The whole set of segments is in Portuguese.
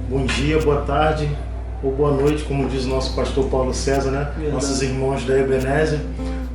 bom dia, boa tarde ou boa noite, como diz o nosso pastor Paulo César, né? Verdade. Nossos irmãos da Ebenezer.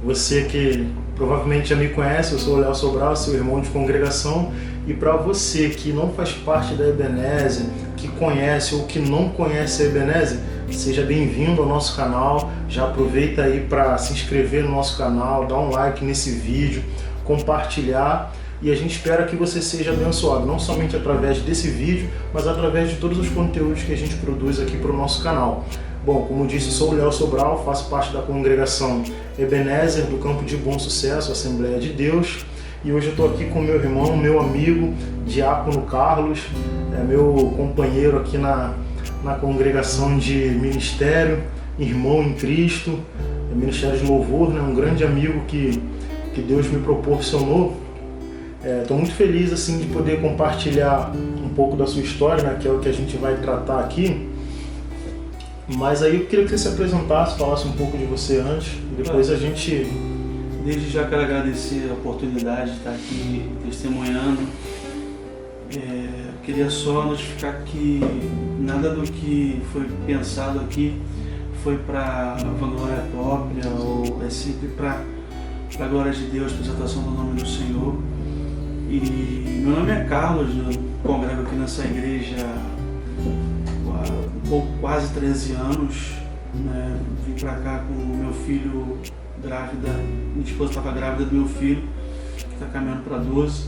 Você que provavelmente já me conhece, eu sou o Léo Sobral, seu irmão de congregação. E para você que não faz parte da Ebenezer, que conhece ou que não conhece a Ebenezer, seja bem-vindo ao nosso canal. Já aproveita aí para se inscrever no nosso canal, dar um like nesse vídeo, compartilhar. E a gente espera que você seja abençoado, não somente através desse vídeo, mas através de todos os conteúdos que a gente produz aqui para o nosso canal. Bom, como disse, sou o Léo Sobral, faço parte da congregação Ebenezer do Campo de Bom Sucesso, Assembleia de Deus. E hoje eu estou aqui com meu irmão, meu amigo, Diácono Carlos, meu companheiro aqui na congregação de ministério, irmão em Cristo, Ministério de Louvor, né? Um grande amigo que Deus me proporcionou. Estou muito feliz assim, de poder compartilhar um pouco da sua história, né, que é o que a gente vai tratar aqui. Mas aí eu queria que você se apresentasse, falasse um pouco de você antes, e depois a gente... Desde já quero agradecer a oportunidade de estar aqui testemunhando. Queria só notificar que nada do que foi pensado aqui foi para vanglória própria, ou é sempre para a glória de Deus, para a exaltação do nome do Senhor. E meu nome é Carlos, eu congrego aqui nessa igreja há quase 13 anos. Né? Vim para cá com o meu filho grávida, minha esposa estava grávida do meu filho, que está caminhando para 12.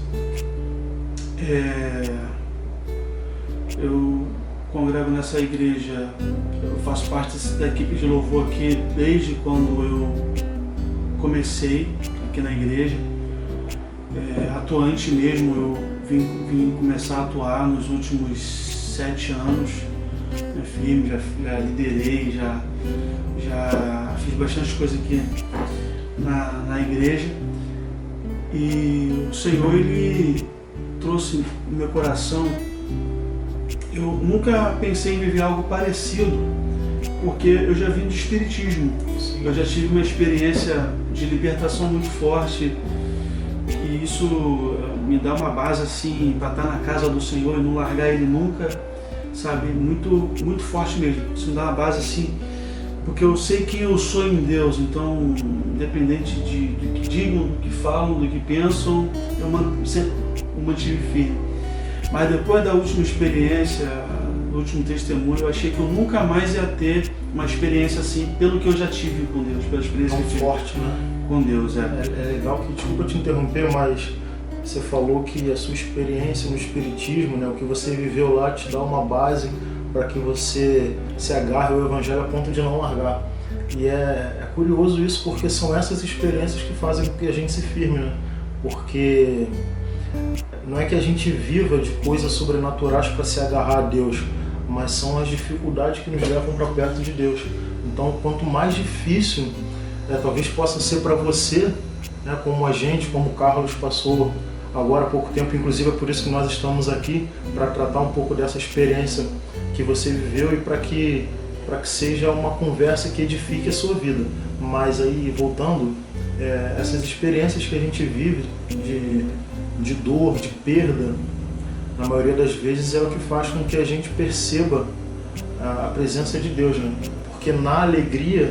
Eu congrego nessa igreja, eu faço parte da equipe de louvor aqui desde quando eu comecei aqui na igreja. Atuante mesmo, eu vim começar a atuar nos últimos 7 anos, firme, já liderei, já fiz bastante coisa aqui na igreja. E o Senhor, Ele trouxe no meu coração. Eu nunca pensei em viver algo parecido, porque eu já vim do espiritismo. Eu já tive uma experiência de libertação muito forte. E isso me dá uma base assim para estar na casa do Senhor e não largar Ele nunca, sabe? Muito, muito forte mesmo. Isso me dá uma base assim, porque eu sei quem eu sou em Deus. Então, independente do que digam, do que falam, do que pensam, eu sempre me mantive firme. Mas depois da última experiência, do último testemunho, eu achei que eu nunca mais ia ter uma experiência assim, pelo que eu já tive com Deus, pela experiência tão forte, né? Com Deus. É legal que, desculpa te interromper, mas você falou que a sua experiência no espiritismo, né, o que você viveu lá te dá uma base para que você se agarre ao Evangelho a ponto de não largar. E é curioso isso, porque são essas experiências que fazem com que a gente se firme, né? Porque não é que a gente viva de coisas sobrenaturais para se agarrar a Deus, mas são as dificuldades que nos levam para perto de Deus. Então, quanto mais difícil talvez possa ser para você, né, como a gente, como o Carlos passou agora há pouco tempo, inclusive é por isso que nós estamos aqui, para tratar um pouco dessa experiência que você viveu e para que seja uma conversa que edifique a sua vida. Mas aí, voltando, essas experiências que a gente vive de dor, de perda, na maioria das vezes é o que faz com que a gente perceba a presença de Deus, né? Porque na alegria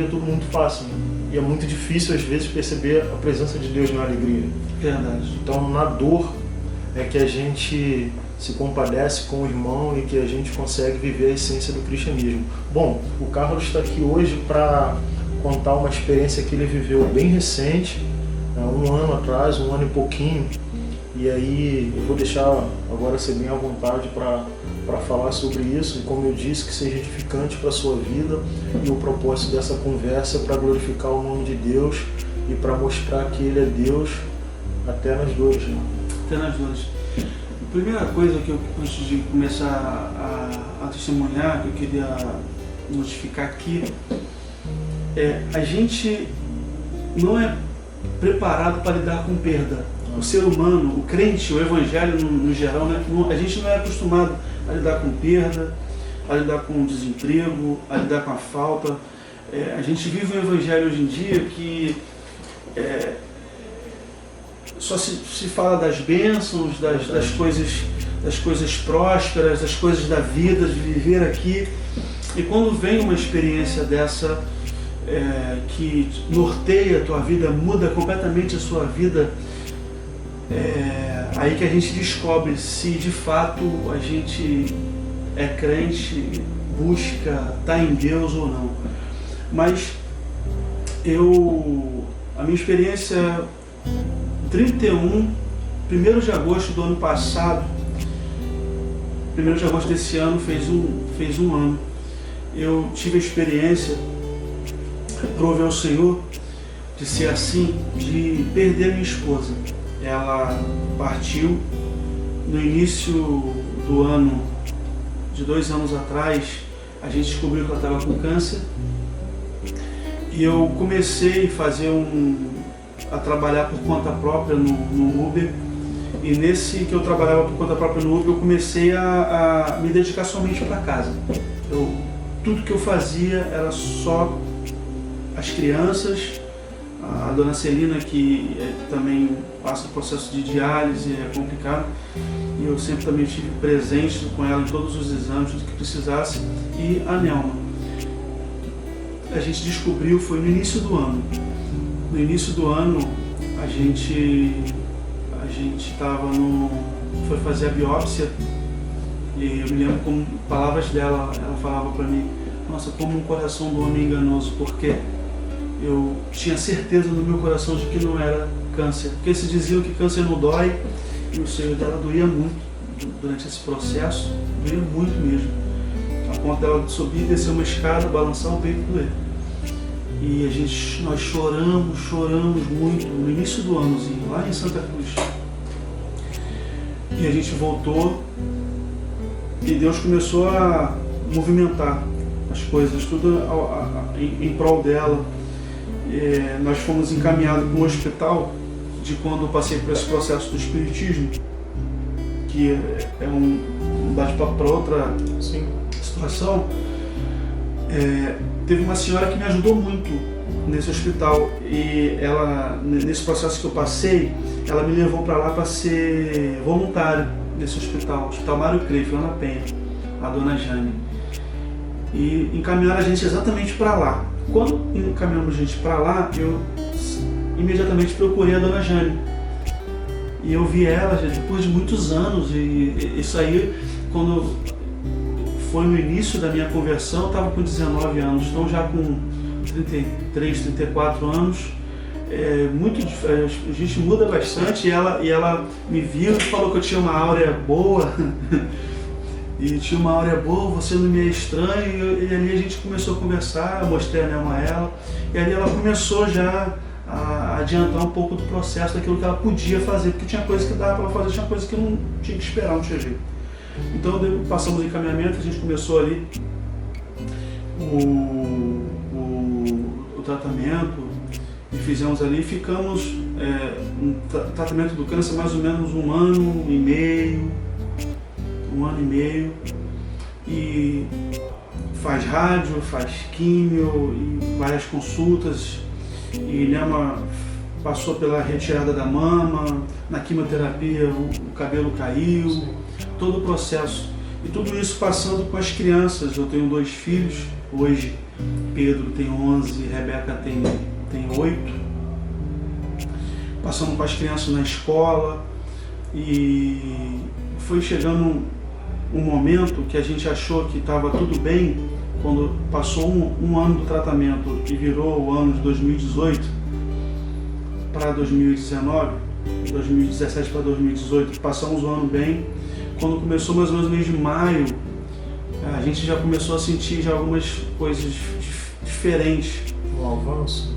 é tudo muito fácil, né? E é muito difícil às vezes perceber a presença de Deus na alegria. Verdade. Então na dor é que a gente se compadece com o irmão e que a gente consegue viver a essência do cristianismo. Bom, o Carlos está aqui hoje para contar uma experiência que ele viveu bem recente, um ano atrás, um ano e pouquinho. E aí eu vou deixar agora você bem à vontade para falar sobre isso, e como eu disse, que seja edificante para a sua vida, e o propósito dessa conversa é para glorificar o nome de Deus e para mostrar que Ele é Deus até nas dores. Né? Até nas dores. A primeira coisa que eu, antes de começar a testemunhar, que eu queria notificar aqui, a gente não é preparado para lidar com perda. O ser humano, o crente, o evangelho no geral, né? A gente não é acostumado a lidar com perda, a lidar com desemprego, a lidar com a falta. A gente vive um evangelho hoje em dia que só se fala das bênçãos, das coisas das coisas prósperas, das coisas da vida, de viver aqui. E quando vem uma experiência dessa, que norteia a tua vida, muda completamente a sua vida, aí que a gente descobre se de fato a gente é crente, busca, está em Deus ou não. Mas a minha experiência, 1º de agosto do ano passado, 1º de agosto desse ano fez um ano, eu tive a experiência, provei ao Senhor de ser assim, de perder minha esposa. Ela partiu no início do ano, de 2 anos atrás. A gente descobriu que ela estava com câncer e eu comecei a trabalhar por conta própria no Uber. E nesse que eu trabalhava por conta própria no Uber, eu comecei a me dedicar somente para casa. Tudo que eu fazia era só as crianças, a dona Celina, que também passa o processo de diálise, é complicado, e eu sempre também estive presente com ela em todos os exames, tudo que precisasse, e a Nelma. A gente descobriu, foi no início do ano. No início do ano, a gente foi fazer a biópsia, e eu me lembro como palavras dela, ela falava para mim: nossa, como um coração do homem enganoso, porque eu tinha certeza no meu coração de que não era câncer, porque se diziam que câncer não dói, e o seio dela doía muito durante esse processo, doía muito mesmo, a ponto dela subir e descer uma escada, balançar o peito e doer. E nós choramos muito no início do anozinho, lá em Santa Cruz. E a gente voltou e Deus começou a movimentar as coisas, tudo em prol dela. Nós fomos encaminhados para um hospital de quando eu passei por esse processo do espiritismo, que é um bate-papo para outra situação. Teve uma senhora que me ajudou muito nesse hospital, e ela, nesse processo que eu passei, ela me levou para lá para ser voluntário nesse hospital, Hospital Mário Creif, lá na Penha, a dona Jane. E encaminharam a gente exatamente para lá. Quando encaminhamos a gente para lá, eu imediatamente procurei a dona Jane. E eu vi ela depois de muitos anos, e isso aí, quando foi no início da minha conversão, eu estava com 19 anos, então já com 33, 34 anos, a gente muda bastante, e ela me viu e falou que eu tinha uma áurea boa, e tinha uma áurea boa, você não me é estranho, e ali a gente começou a conversar, eu mostrei a Nelma a ela, e ali ela começou já a adiantar um pouco do processo, daquilo que ela podia fazer, porque tinha coisa que dava para fazer, tinha coisa que eu não tinha que esperar, não tinha jeito. Então passamos o encaminhamento, a gente começou ali o tratamento, e fizemos ali, ficamos no tratamento do câncer mais ou menos 1 ano e meio, e faz rádio, faz químio, e várias consultas, e Nelma passou pela retirada da mama, na quimioterapia o cabelo caiu, todo o processo. E tudo isso passando com as crianças. Eu tenho 2 filhos, hoje Pedro tem 11, Rebeca tem 8. Passando com as crianças na escola, e foi chegando um momento que a gente achou que estava tudo bem, quando passou um ano do tratamento e virou o ano de 2018 para 2019, 2017 para 2018, passamos o ano bem. Quando começou mais ou menos o mês de maio, a gente já começou a sentir já algumas coisas diferentes. Um avanço?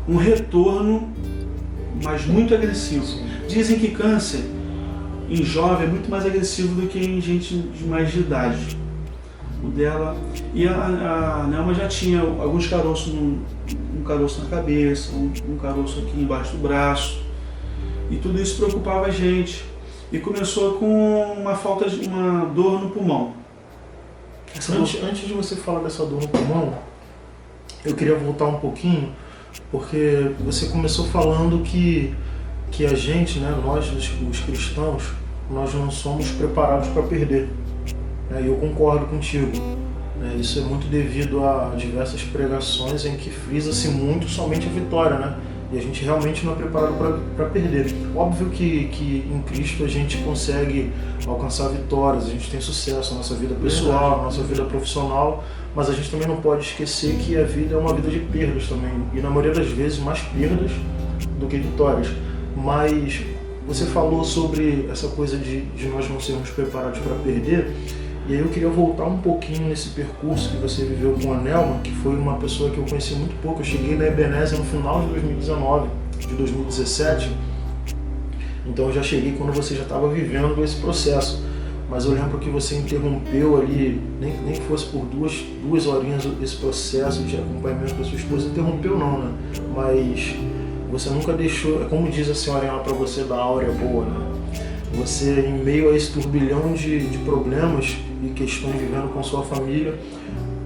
Um retorno, mas muito agressivo. Dizem que câncer em jovem é muito mais agressivo do que em gente de mais de idade. O dela, e a Nelma já tinha alguns caroços, um caroço na cabeça, um caroço aqui embaixo do braço, e tudo isso preocupava a gente. E começou com uma dor no pulmão. Antes de você falar dessa dor no pulmão, eu queria voltar um pouquinho, porque você começou falando que que a gente, né, nós os cristãos, nós não somos preparados para perder. E eu concordo contigo. Isso é muito devido a diversas pregações em que frisa-se muito somente a vitória, né? E a gente realmente não é preparado para perder. Óbvio que em Cristo a gente consegue alcançar vitórias, a gente tem sucesso na nossa vida pessoal, na nossa vida profissional, mas a gente também não pode esquecer que a vida é uma vida de perdas também. E na maioria das vezes mais perdas do que vitórias. Mas você falou sobre essa coisa de nós não sermos preparados para perder. E aí eu queria voltar um pouquinho nesse percurso que você viveu com a Nelma, que foi uma pessoa que eu conheci muito pouco. Eu cheguei na Ebenezer no final de 2019, de 2017. Então eu já cheguei quando você já estava vivendo esse processo. Mas eu lembro que você interrompeu ali, nem que fosse por duas horinhas esse processo de acompanhamento da sua esposa. Interrompeu não, né? Mas você nunca deixou, como diz a senhora lá para você, da áurea boa, né? Você, em meio a esse turbilhão de problemas e questões vivendo com sua família,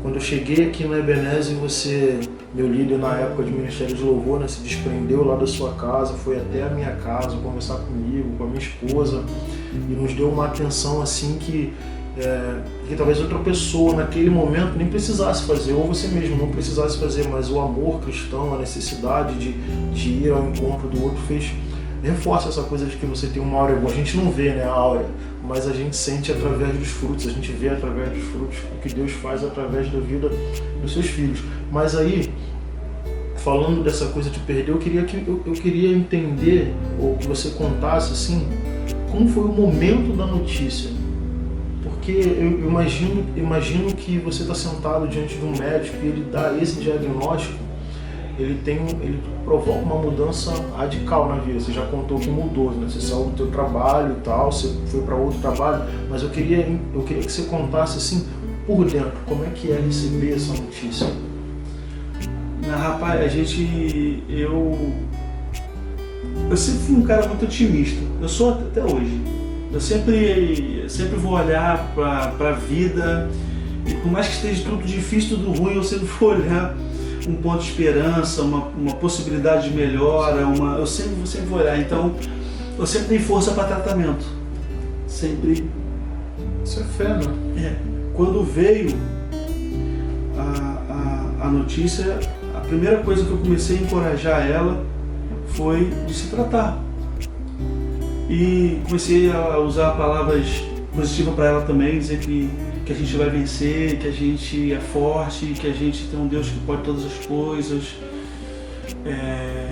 quando eu cheguei aqui na Ebenezer, você, meu líder na época de Ministério de Louvor, né, se desprendeu lá da sua casa, foi até a minha casa conversar comigo, com a minha esposa, e nos deu uma atenção assim que talvez outra pessoa naquele momento nem precisasse fazer, ou você mesmo não precisasse fazer, mas o amor cristão, a necessidade de ir ao encontro do outro reforça essa coisa de que você tem uma áurea boa. A gente não vê, né, a áurea, mas a gente sente através dos frutos, a gente vê através dos frutos o que Deus faz através da vida dos seus filhos. Mas aí, falando dessa coisa de perder, eu queria entender, ou que você contasse assim, como foi o momento da notícia. Porque eu imagino que você está sentado diante de um médico e ele dá esse diagnóstico, ele provoca uma mudança radical na vida. Você já contou que mudou, né? Você saiu do teu trabalho e tal, você foi para outro trabalho, mas eu queria que você contasse assim, por dentro, como é que é receber essa notícia? Rapaz, eu sempre fui um cara muito otimista, eu sou até hoje. Eu sempre vou olhar para a vida, e por mais que esteja tudo difícil, tudo ruim, eu sempre vou olhar um ponto de esperança, uma possibilidade de melhora, eu sempre vou olhar. Então, eu sempre dei força para tratamento. Sempre. Isso é fé, né? Quando veio a notícia, a primeira coisa que eu comecei a encorajar ela foi de se tratar. E comecei a usar palavras positivas para ela também, dizer que a gente vai vencer, que a gente é forte, que a gente tem um Deus que pode todas as coisas,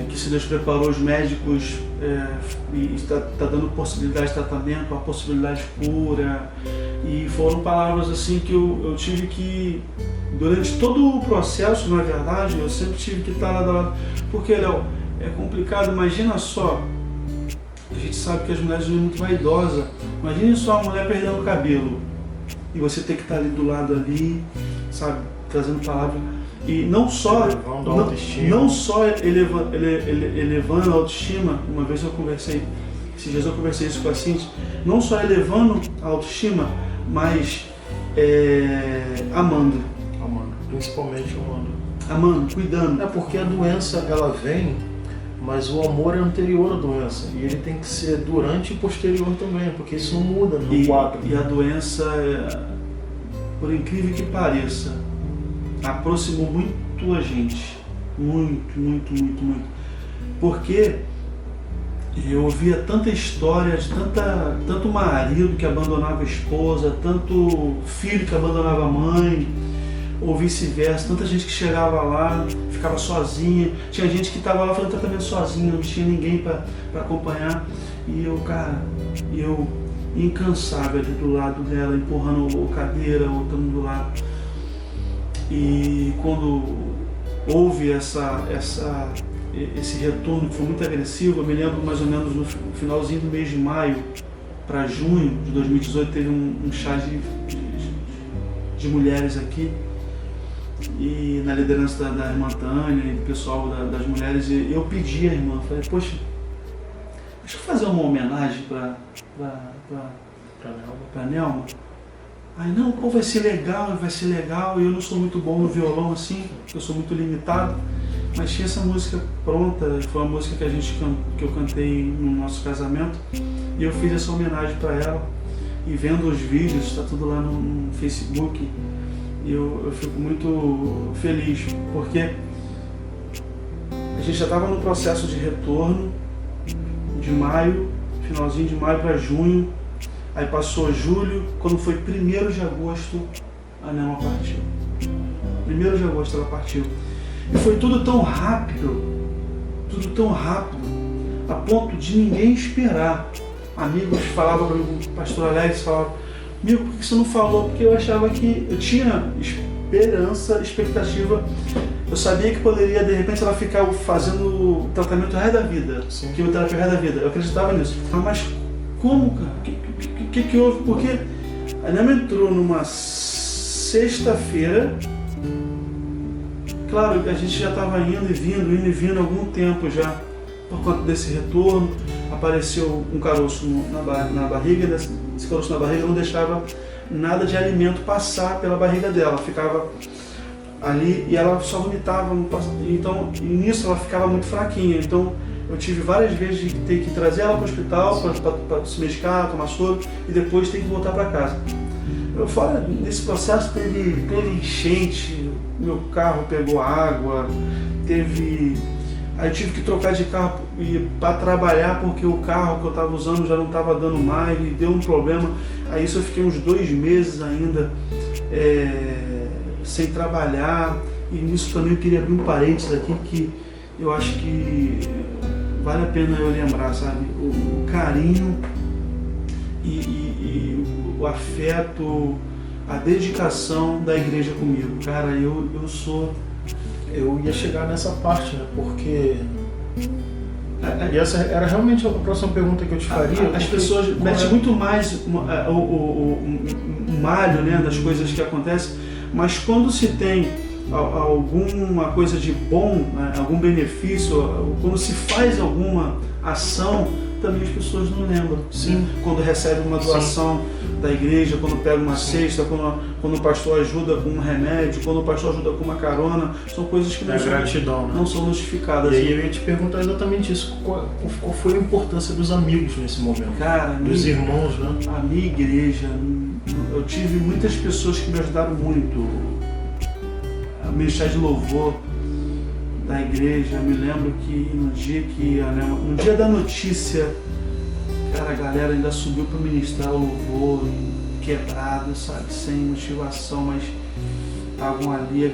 que se Deus preparou os médicos e está dando possibilidade de tratamento, a possibilidade de cura. E foram palavras assim que eu tive que, durante todo o processo, na verdade, eu sempre tive que estar lá do lado. Porque, Léo, é complicado, imagina só, a gente sabe que as mulheres são muito vaidosas, imagine só a mulher perdendo o cabelo. E você tem que estar ali do lado ali, sabe, trazendo palavra. E não só elevando a autoestima. Uma vez esses dias eu conversei isso com a Cintia, não só elevando a autoestima, mas amando. Principalmente amando. Amando, cuidando. Porque a doença, ela vem, mas o amor é anterior à doença. E ele tem que ser durante e posterior também, porque isso não muda no quadro. E a doença, por incrível que pareça, aproximou muito a gente. Muito. Porque eu ouvia tanta história de tanto marido que abandonava a esposa, tanto filho que abandonava a mãe, ou vice-versa, tanta gente que chegava lá, ficava sozinha, tinha gente que estava lá fazendo tratamento sozinha, não tinha ninguém para acompanhar, e eu incansável ali do lado dela, empurrando a cadeira, ou estando do lado. E quando houve esse retorno que foi muito agressivo, eu me lembro mais ou menos no finalzinho do mês de maio para junho de 2018, teve um chá de mulheres aqui, e na liderança da irmã Tânia e do pessoal das mulheres, e eu pedi à irmã, falei, poxa, deixa eu fazer uma homenagem para Nelma. Aí, não, pô, vai ser legal, e eu não sou muito bom no violão assim, eu sou muito limitado. Mas tinha essa música pronta, foi uma música que eu cantei no nosso casamento, e eu fiz essa homenagem para ela. E vendo os vídeos, está tudo lá no Facebook, e eu fico muito feliz, porque a gente já estava no processo de retorno, de maio, finalzinho de maio para junho, aí passou julho, quando foi 1º de agosto, a Nelma partiu. 1º de agosto ela partiu. E foi tudo tão rápido, a ponto de ninguém esperar. Amigos falavam para mim, o pastor Alex falava, amigo, por que você não falou? Porque eu achava que eu tinha expectativa, eu sabia que poderia, de repente, ela ficar fazendo tratamento o resto da vida, quimioterapia o resto da vida, eu acreditava nisso. Mas como, cara? O que houve? Porque a Nelma entrou numa sexta-feira, claro, a gente já estava indo e vindo há algum tempo já, por conta desse retorno. Apareceu um caroço na barriga, esse caroço na barriga não deixava nada de alimento passar pela barriga dela, ficava ali e ela só vomitava, então nisso ela ficava muito fraquinha, então eu tive várias vezes de ter que trazer ela para o hospital para se medicar, tomar soro e depois ter que voltar para casa. Fora nesse processo teve enchente, meu carro pegou água, aí eu tive que trocar de carro para trabalhar porque o carro que eu estava usando já não estava dando mais e deu um problema. Aí isso eu fiquei uns 2 meses ainda sem trabalhar. E nisso também eu queria abrir um parênteses aqui que eu acho que vale a pena eu lembrar, sabe? O carinho e o afeto, a dedicação da igreja comigo. Cara, eu ia chegar nessa parte, né? Porque e essa era realmente a próxima pergunta que eu te faria. As pessoas metem muito mais o malho, né, das coisas que acontecem, mas quando se tem alguma coisa de bom, né, algum benefício, quando se faz alguma ação, também as pessoas não lembram. Sim. Quando recebe uma doação da igreja, quando pega uma cesta, quando o pastor ajuda com um remédio, quando o pastor ajuda com uma carona, são coisas que não são notificadas. E aí eu ia te perguntar exatamente isso. Qual foi a importância dos amigos nesse momento? Cara, dos irmãos, né? A minha igreja, eu tive muitas pessoas que me ajudaram muito. A ministério de louvor da igreja, eu me lembro que no dia da notícia, cara, a galera ainda subiu para ministrar o louvor, quebrado, sabe, sem motivação, mas estavam ali.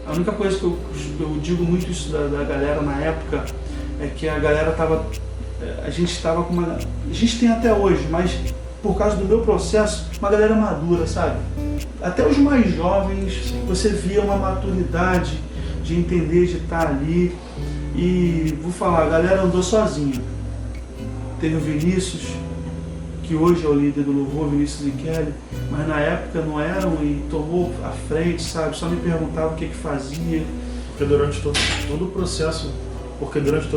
A única coisa que eu digo muito isso da galera na época é que a galera a gente tem até hoje, mas por causa do meu processo, uma galera madura, sabe? Até os mais jovens, você via uma maturidade de entender, de estar ali. E vou falar, a galera andou sozinha. Teve o Vinícius, que hoje é o líder do louvor, Vinícius e Kelly, mas na época não eram e tomou a frente, sabe? Só me perguntava o que fazia. Porque durante todo o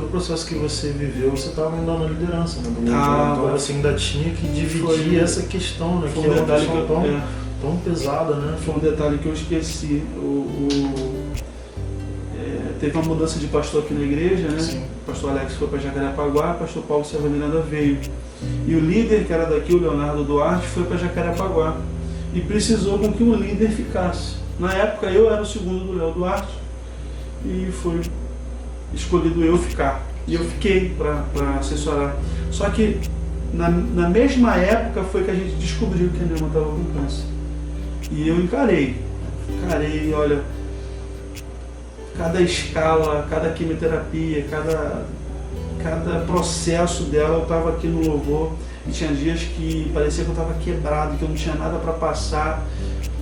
processo que você viveu, você estava ainda na liderança, né? Então você ainda tinha que dividir essa questão, né? Foi um detalhe tão pesada, né? Foi um detalhe que eu esqueci. Teve uma mudança de pastor aqui na igreja, né? Sim. O pastor Alex foi para Jacarepaguá, o pastor Paulo Silva Miranda veio. E o líder, que era daqui, o Leonardo Duarte, foi para Jacarepaguá. E precisou com que um líder ficasse. Na época eu era o segundo do Léo Duarte e foi escolhido eu ficar. E eu fiquei para assessorar. Só que na mesma época foi que a gente descobriu que a Nelma estava com câncer. E eu encarei, olha, cada escala, cada quimioterapia, cada processo dela, eu estava aqui no louvor e tinha dias que parecia que eu estava quebrado, que eu não tinha nada para passar.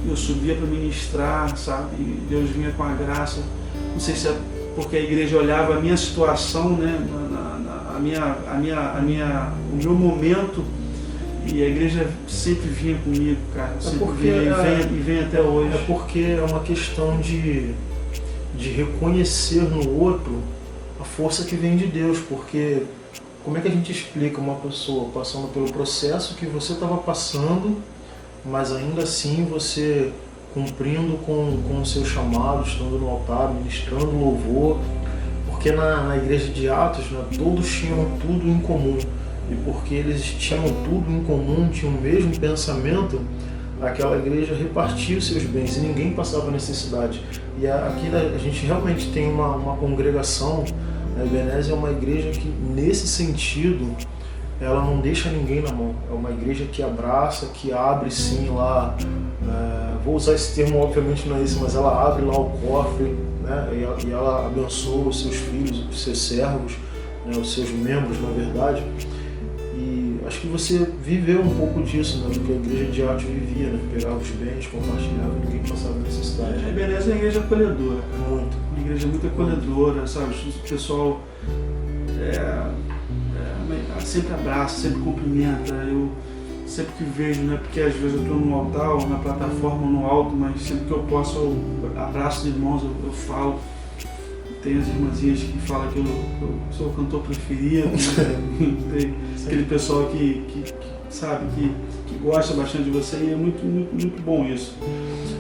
Eu subia para ministrar, sabe? E Deus vinha com a graça. Não sei se é porque a igreja olhava a minha situação, né? O meu momento, e a igreja sempre vinha comigo, cara. E vem até hoje. É porque é uma questão de reconhecer no outro a força que vem de Deus, porque como é que a gente explica uma pessoa passando pelo processo que você estava passando, mas ainda assim você cumprindo com o seu chamado, estando no altar, ministrando louvor, porque na igreja de Atos, né, todos tinham tudo em comum, e porque eles tinham tudo em comum, tinham o mesmo pensamento, aquela igreja repartia os seus bens e ninguém passava necessidade. E aqui a gente realmente tem uma congregação, a Ebenezer é uma igreja que, nesse sentido, ela não deixa ninguém na mão. É uma igreja que abraça, que abre sim lá, vou usar esse termo, obviamente não é isso, mas ela abre lá o cofre, né, e ela abençoa os seus filhos, os seus servos, né, os seus membros, na verdade. E acho que você viveu um pouco disso, né, do que a igreja de Atos vivia, né, pegava os bens, compartilhava, ninguém passava necessidade. A Ebenezer é uma igreja acolhedora, cara. Muito. Uma igreja muito acolhedora, sabe? O pessoal sempre abraça, sempre cumprimenta. Eu sempre que vejo, né? Porque às vezes eu estou no altar, ou na plataforma, no alto, mas sempre que eu posso eu abraço os irmãos, eu falo. Tem as irmãzinhas que falam que eu sou o cantor preferido, né? Tem aquele pessoal que sabe, que gosta bastante de você, e é muito, muito, muito bom isso.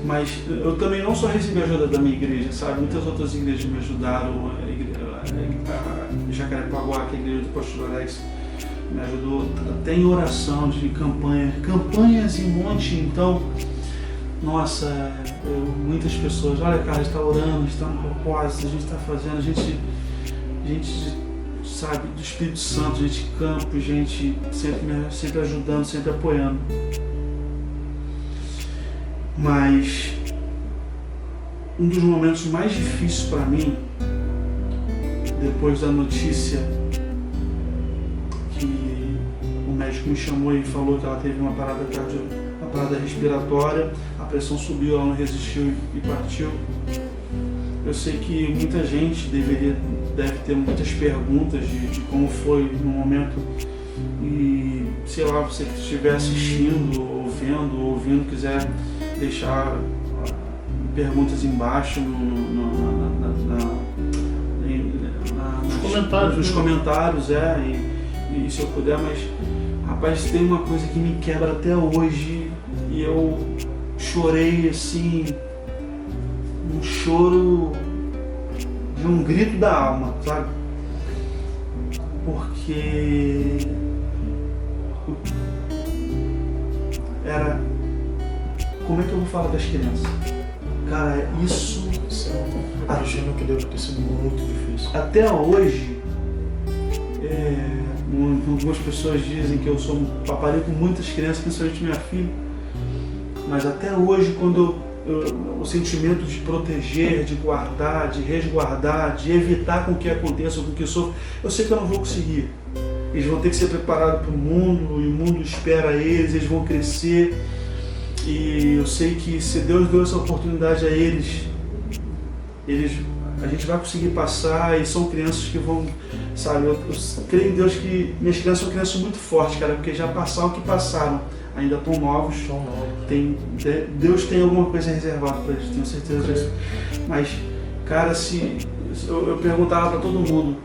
Mas eu também não só recebi a ajuda da minha igreja, sabe? Muitas outras igrejas me ajudaram, a Jacarepaguá, que é a igreja do pastor Alex, me ajudou até em oração, de campanhas em monte. Então, nossa, muitas pessoas, olha, cara, a gente está orando, a gente está no propósito, a gente está fazendo, a gente sabe, do Espírito Santo, gente de campo, gente sempre ajudando, sempre apoiando. Mas um dos momentos mais difíceis para mim, depois da notícia que o médico me chamou e falou que ela teve uma parada respiratória, a pressão subiu, ela não resistiu e partiu. Eu sei que muita gente deve ter muitas perguntas de como foi no momento, e sei lá, você que estiver assistindo, ou vendo, ou ouvindo, quiser deixar perguntas embaixo nos comentários, e se eu puder, mas rapaz, tem uma coisa que me quebra até hoje, e eu chorei assim, um choro de um grito da alma, sabe? Porque era, como é que eu vou falar das crianças? Cara, isso imagino que deve ter sido muito difícil. Até hoje, algumas pessoas dizem que eu sou um papai com muitas crianças, principalmente minha filha, mas até hoje, quando o sentimento de proteger, de guardar, de resguardar, de evitar com que aconteça, com que sofra, eu sei que eu não vou conseguir. Eles vão ter que ser preparados para o mundo, e o mundo espera eles vão crescer, e eu sei que se Deus deu essa oportunidade a eles, a gente vai conseguir passar, e são crianças que vão, sabe, eu creio em Deus que minhas crianças são crianças muito fortes, cara, porque já passaram o que passaram, ainda estão novos, Deus tem alguma coisa reservada para eles, tenho certeza disso. Mas, cara, se eu perguntava para todo mundo,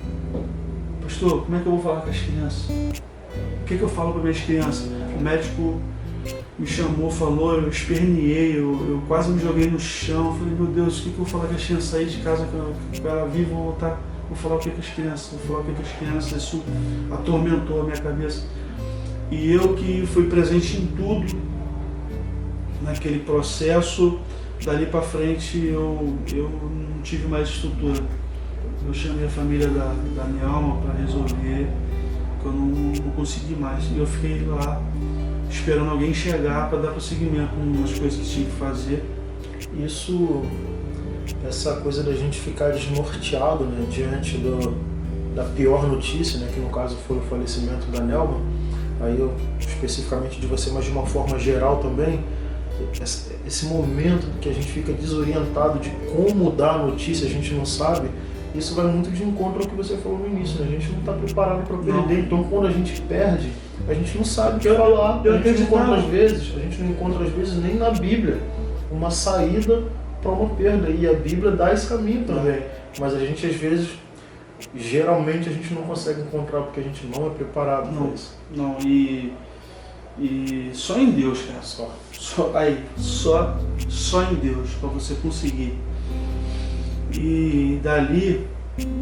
pastor, como é que eu vou falar com as crianças? O que eu falo para minhas crianças? O médico me chamou, falou, eu esperneei, eu quase me joguei no chão, falei, meu Deus, o que eu vou falar com as crianças? Sair de casa com ela viva, vou falar o que com as crianças, isso atormentou a minha cabeça. E eu que fui presente em tudo, naquele processo, dali para frente eu não tive mais estrutura. Eu chamei a família da minha alma para resolver, que eu não consegui mais. E eu fiquei lá esperando alguém chegar para dar prosseguimento nas coisas que tinha que fazer. Essa coisa da gente ficar desnorteado, né, diante da pior notícia, né, que no caso foi o falecimento da Nelma, aí eu especificamente de você, mas de uma forma geral também, esse momento que a gente fica desorientado de como dar a notícia, a gente não sabe, isso vai muito de encontro ao que você falou no início, né? A gente não está preparado para perder, então quando a gente perde, a gente não sabe o que falar, a gente não encontra às vezes nem na Bíblia uma saída para uma perda, e a Bíblia dá esse caminho também, mas a gente às vezes, geralmente a gente não consegue encontrar porque a gente não é preparado para isso. Não, e só em Deus, cara, só só em Deus para você conseguir. E dali,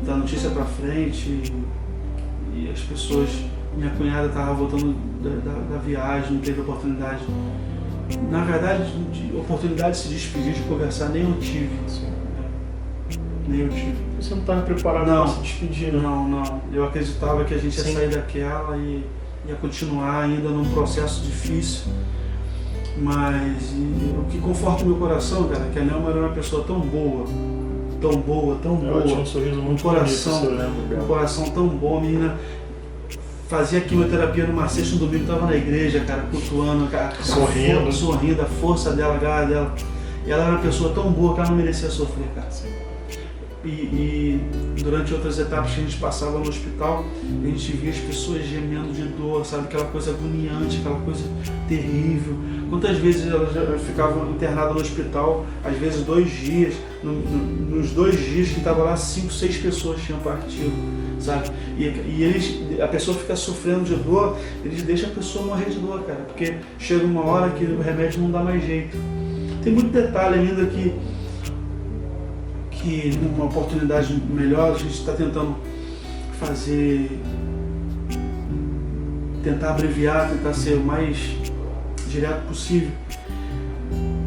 da notícia para frente, e as pessoas, minha cunhada estava voltando da viagem, não teve oportunidade. Na verdade, oportunidade de se despedir, de conversar, nem eu tive. Sim. Nem eu tive. Você não estava preparado para se despedir, né? Não. Eu acreditava que a gente ia sair daquela e ia continuar ainda num processo difícil. Mas o que conforta o meu coração, cara, é que a Nelma era uma pessoa tão boa. Ela tinha um sorriso muito coração, bonito, eu lembro dela. um coração tão bom, a menina fazia quimioterapia numa sexta, no domingo, estava na igreja, cara, cultuando, cara, sorrindo, a força dela, a garra dela. E ela era uma pessoa tão boa que ela não merecia sofrer, cara. Sim. E durante outras etapas que a gente passava no hospital, a gente via as pessoas gemendo de dor, sabe? Aquela coisa agoniante, aquela coisa terrível. Quantas vezes elas já ficavam internadas no hospital, às vezes 2 dias, nos 2 dias que estava lá, 5, 6 pessoas tinham partido, sabe? E a pessoa fica sofrendo de dor, eles deixam a pessoa morrer de dor, cara, porque chega uma hora que o remédio não dá mais jeito. Tem muito detalhe ainda que numa oportunidade melhor a gente está tentando tentar abreviar, tentar ser o mais direto possível.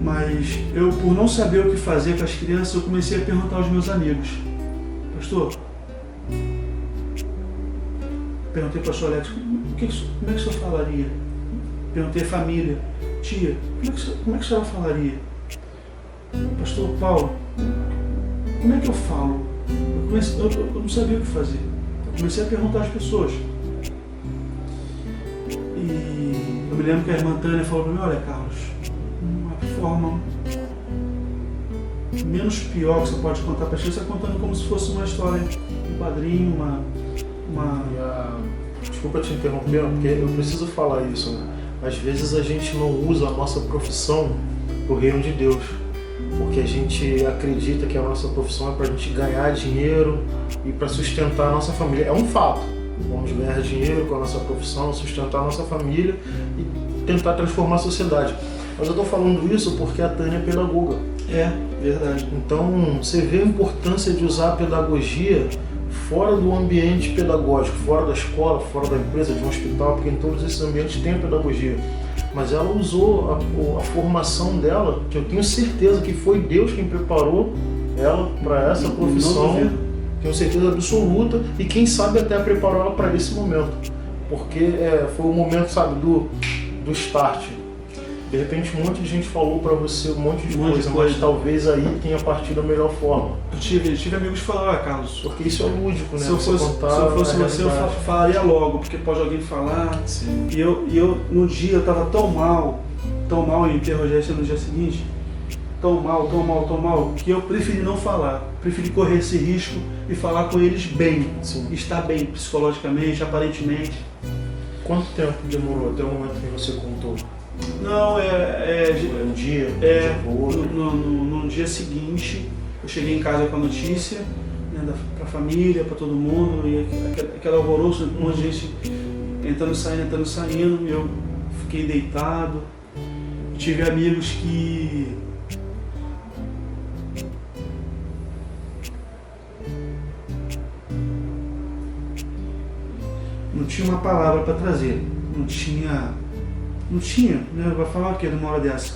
Mas eu, por não saber o que fazer com as crianças, eu comecei a perguntar aos meus amigos: pastor, perguntei para o pastor Alex, como é que o senhor falaria? Perguntei à família: tia, como é que a senhora falaria? Pastor Paulo, como é que eu falo? Eu não sabia o que fazer. Eu comecei a perguntar às pessoas. E eu me lembro que a irmã Tânia falou para mim: olha, Carlos, uma forma menos pior que você pode contar para a gente é contando como se fosse uma história, um quadrinho, Desculpa te interromper, porque eu preciso falar isso, né? Às vezes a gente não usa a nossa profissão pro reino de Deus, porque a gente acredita que a nossa profissão é para a gente ganhar dinheiro e para sustentar a nossa família. É um fato. Vamos ganhar dinheiro com a nossa profissão, sustentar a nossa família e tentar transformar a sociedade. Mas eu estou falando isso porque a Tânia é pedagoga. É, verdade. Então, você vê a importância de usar a pedagogia fora do ambiente pedagógico, fora da escola, fora da empresa, de um hospital, porque em todos esses ambientes tem a pedagogia. Mas ela usou a formação dela, que eu tenho certeza que foi Deus quem preparou ela para essa profissão, tenho certeza absoluta, e quem sabe até preparou ela para esse momento, porque foi o momento, sabe, do start. De repente um monte de gente falou para você um monte de coisa, mas talvez aí tenha partido da melhor forma. Eu tive amigos que falaram: Carlos, porque isso é lúdico, né? Se eu fosse você, eu falaria logo, porque pode alguém falar. Sim. E eu no dia eu estava tão mal em enterro no dia seguinte, tão mal, que eu preferi não falar. Preferi correr esse risco e falar com eles bem. Sim. Estar bem psicologicamente, aparentemente. Quanto tempo demorou até o momento que você contou? Não, um dia, no dia seguinte, eu cheguei em casa com a notícia, né, pra família, para todo mundo, e aquele alvoroço, um monte de gente entrando e saindo, e eu fiquei deitado. Tive amigos que não tinha uma palavra para trazer, não tinha, né? Vai falar o que numa hora dessa?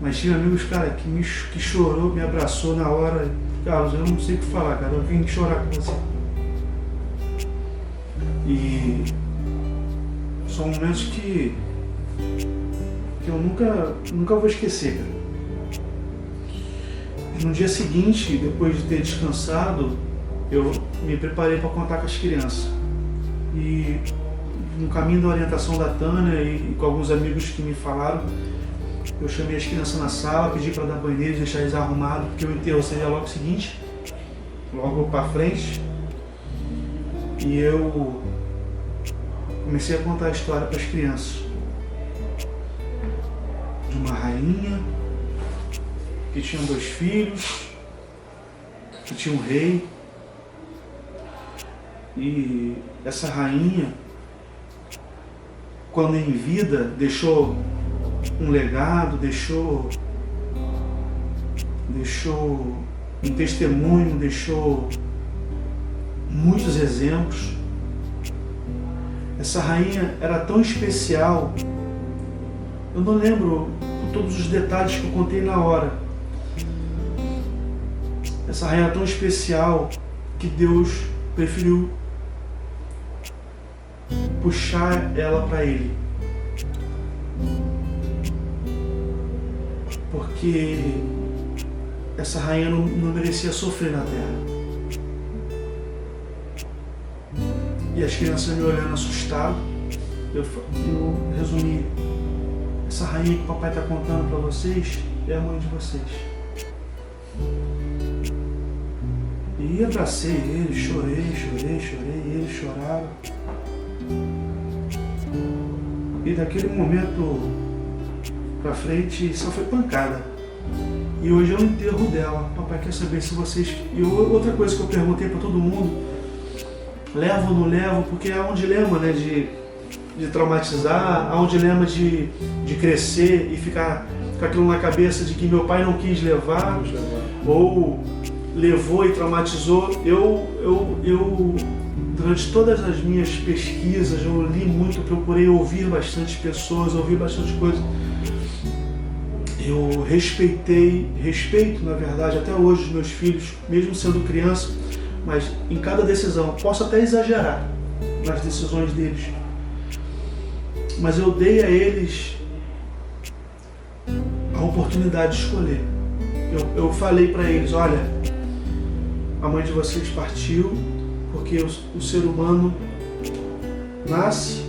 Mas tinha amigos, cara, que chorou, me abraçou na hora. Carlos, eu não sei o que falar, cara, eu vim chorar com você. E são momentos que eu nunca vou esquecer, cara. No dia seguinte, depois de ter descansado, eu me preparei para contar com as crianças. E no caminho da orientação da Tânia e com alguns amigos que me falaram, eu chamei as crianças na sala, pedi para dar banho neles, deixar eles arrumados, porque o enterro seria logo o seguinte, logo para frente. E eu comecei a contar a história para as crianças de uma rainha que tinha 2 filhos, que tinha um rei. E essa rainha, quando em vida, deixou um legado, deixou deixou um testemunho, deixou muitos exemplos. Essa rainha era tão especial, eu não lembro todos os detalhes que eu contei na hora. Essa rainha era tão especial que Deus preferiu puxar ela para Ele. Porque essa rainha não merecia sofrer na terra. E as crianças me olhando assustado, eu resumi: essa rainha que o papai está contando para vocês é a mãe de vocês. E abracei ele, chorei, e eles choraram. E daquele momento pra frente só foi pancada. E hoje é o enterro dela. Papai quer saber se vocês... E outra coisa que eu perguntei para todo mundo: levo ou não levo? Porque há um dilema, né, de traumatizar, há um dilema de crescer e ficar com aquilo na cabeça de que meu pai não quis levar, ou levou e traumatizou. Eu durante todas as minhas pesquisas, eu li muito, procurei ouvir bastante pessoas, ouvir bastante coisas. Eu respeito, na verdade, até hoje os meus filhos, mesmo sendo criança, mas em cada decisão, posso até exagerar nas decisões deles, mas eu dei a eles a oportunidade de escolher. Eu falei para eles: olha, a mãe de vocês partiu porque o ser humano nasce,